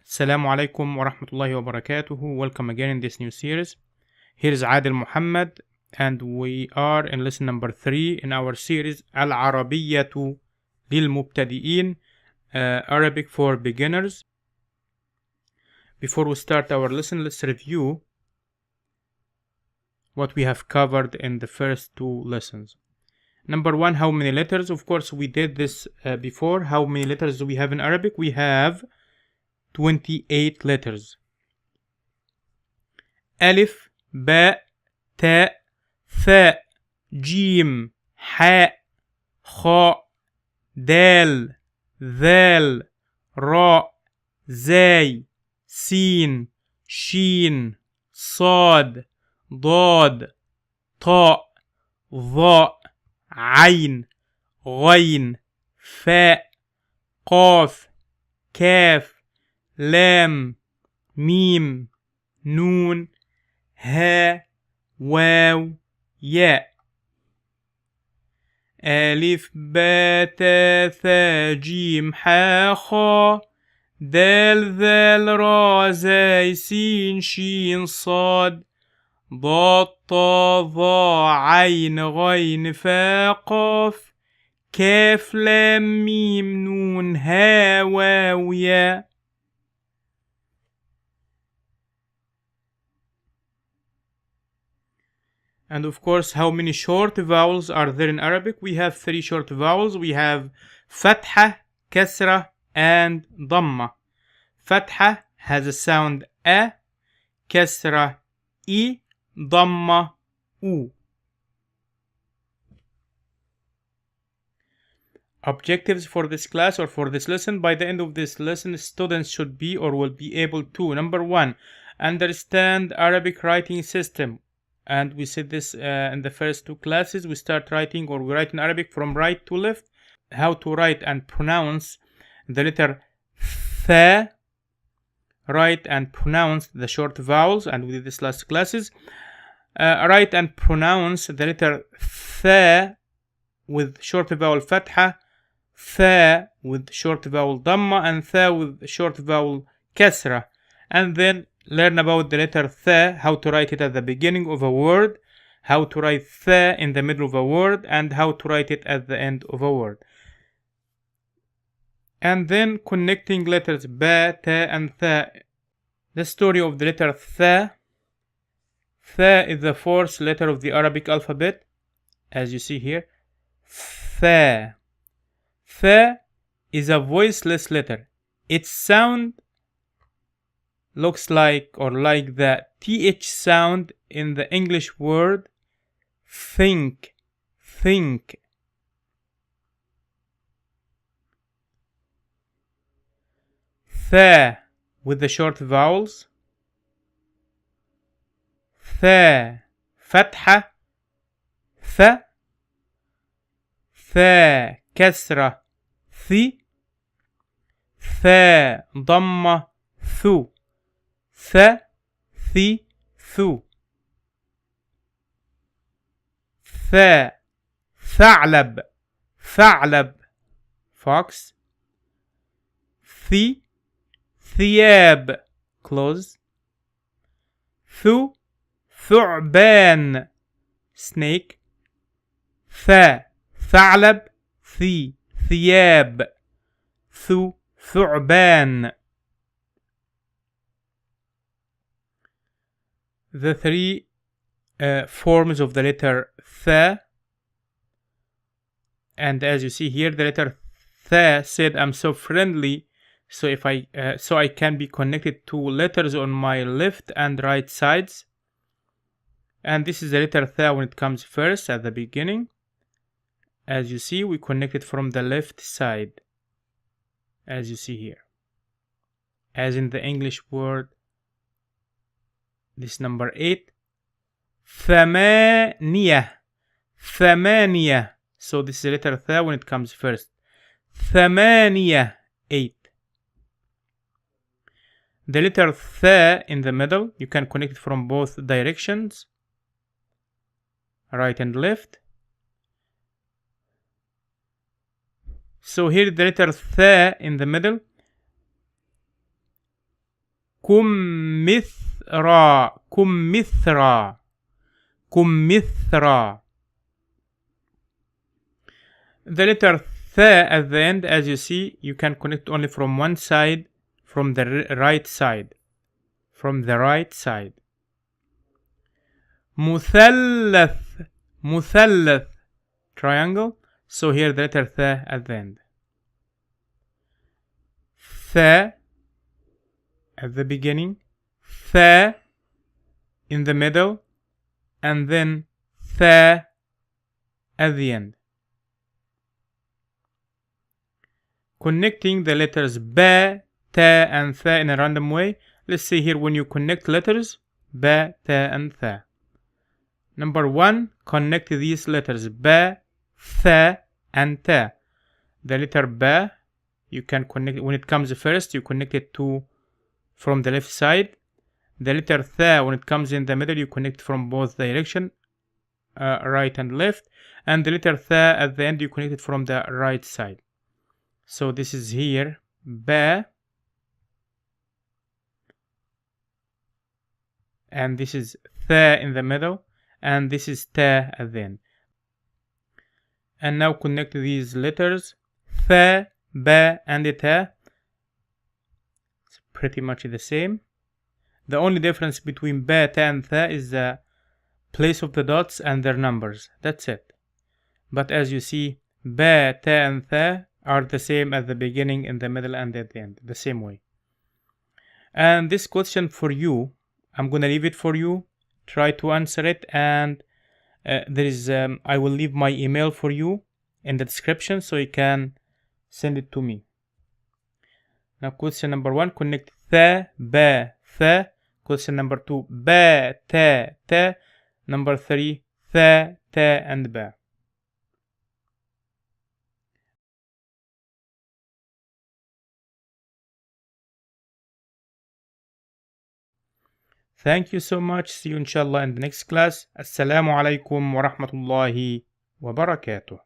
Assalamu alaikum wa rahmatullahi wa barakatuhu. Welcome again in this new series. Here is Adil Muhammad, and we are in lesson number 3 in our series Al-Arabiyyatu lil-Mubtadi'in, Arabic for beginners. Before we start our lesson, let's review what we have covered in the first two lessons. Number 1, how many letters? Of course, we did this before. How many letters do we have in Arabic? We have 28 letters. ألف باء تاء ثاء جيم حاء خاء دال ذال راء زاي سين شين صاد ضاد طاء ظاء عين غين فاء قاف كاف لام ميم نون ها واو ياء. ألف باء تاء ثاء جيم حاء خاء دال ذال راء زاي سين شين صاد ضاد طاء ظاء عين غين فاء قاف كاف لام ميم نون ها واو ياء. And of course, how many short vowels are there in Arabic? We have 3 short vowels. We have Fatha, Kasra, and Dhamma. Fatha has a sound A, Kasra I, Dhamma U. Objectives for this class or for this lesson: by the end of this lesson, students should be or will be able to, number 1, understand Arabic writing system. And we said this in the first 2 classes. We start writing, or we write in Arabic from right to left. How to write and pronounce the letter Thaa. Write and pronounce the short vowels, and we did this last classes. Write and pronounce the letter Thaa with short vowel Fatha, Thaa with short vowel Dhamma, and Thaa with short vowel Kasra. And then learn about the letter Thaa, how to write it at the beginning of a word, how to write Thaa in the middle of a word, and how to write it at the end of a word. And then connecting letters Ba, Ta, and Thaa. The story of the letter Thaa. Thaa is the 4th letter of the Arabic alphabet, as you see here. Thaa. Thaa is a voiceless letter. Its sound looks like or like the TH sound in the English word think. Think. Thaa with the short vowels. Thaa Fatha Tha. Thaa Kasra Thi. Thaa Dhamma Thu. Tha, Thi, Thu. Thaa Tha'lab, Tha'lab, fox. Thi, Thiyab, clothes. Thu, Thu'ban, snake. Thaa Tha'lab, Thi, Thiyab, Thu, Thu'ban. The 3 forms of the letter Thaa. And as you see here, the letter Thaa said, I'm so friendly, so I can be connected to letters on my left and right sides. And this is the letter Thaa when it comes first at the beginning. As you see, we connect it from the left side, as you see here, as in the English word. This number 8. Thamaniya. Thamaniya. So this is the letter Thaa when it comes first. Thamaniya. 8. The letter Thaa in the middle, you can connect it from both directions, right and left. So here the letter Thaa in the middle. كمثرى كمثرى كمثرى. The letter th at the end, as you see, you can connect only from one side, from the right side. From the right side. مثلث مثلث, triangle. So here the letter th at the end. Th at the beginning, th in the middle, and then th at the end. Connecting the letters ba, ta, and tha in a random way. Let's see here when you connect letters ba, ta, and tha. Number 1, connect these letters ba, tha, and ta. The letter ba, you can connect when it comes first, you connect it to from the left side. The letter tha, when it comes in the middle, you connect from both direction, right and left. And the letter tha at the end, you connect it from the right side. So this is here ba, and this is tha in the middle, and this is ta at the end. And now connect these letters tha, ba, and ta. It's pretty much the same. The only difference between ba, ta, and tha is the place of the dots and their numbers. That's it. But as you see, ba, ta, and tha are the same at the beginning, in the middle, and at the end, the same way. And this question for you, I'm gonna leave it for you. Try to answer it, and I will leave my email for you in the description, so you can send it to me. Now question number 1, connect tha, ba, tha. Question number 2, ba, ta, ta. Number 3, tha, ta, and ba. Thank you so much. See you inshallah in the next class. Assalamu alaikum wa rahmatullahi wa barakatuh.